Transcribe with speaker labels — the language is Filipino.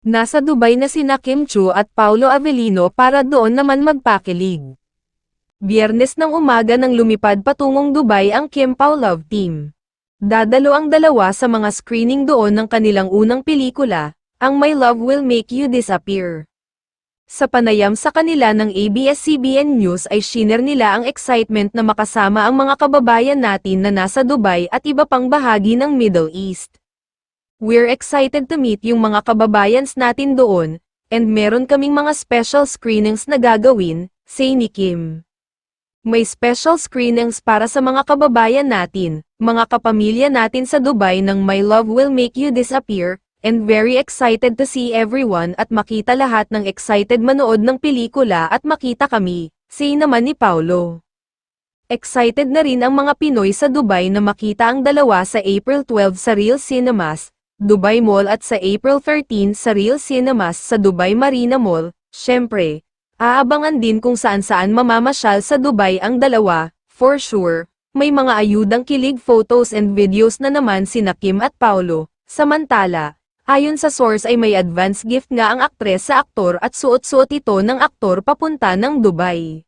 Speaker 1: Nasa Dubai na sina Kim Chiu at Paolo Avellino para doon naman magpakilig. Biyernes ng umaga nang lumipad patungong Dubai ang Kim Pao Love Team. Dadalo ang dalawa sa mga screening doon ng kanilang unang pelikula, ang My Love Will Make You Disappear. Sa panayam sa kanila ng ABS-CBN News ay shinare nila ang excitement na makasama ang mga kababayan natin na nasa Dubai at iba pang bahagi ng Middle East. We're excited to meet yung mga kababayans natin doon, and meron kaming mga special screenings na gagawin, say ni Kim. May special screenings para sa mga kababayan natin, mga kapamilya natin sa Dubai ng My Love Will Make You Disappear, and very excited to see everyone at makita lahat ng excited manood ng pelikula at makita kami, say naman ni Paolo. Excited na rin ang mga Pinoy sa Dubai na makita ang dalawa sa April 12 sa Real Cinemas, Dubai Mall at sa April 13 sa Real Cinemas sa Dubai Marina Mall. Syempre, aabangan din kung saan-saan mamamasyal sa Dubai ang dalawa, for sure. May mga ayudang kilig photos and videos na naman sina Kim at Paolo. Samantala, ayon sa source ay may advance gift nga ang aktres sa aktor at suot-suot ito ng aktor papunta ng Dubai.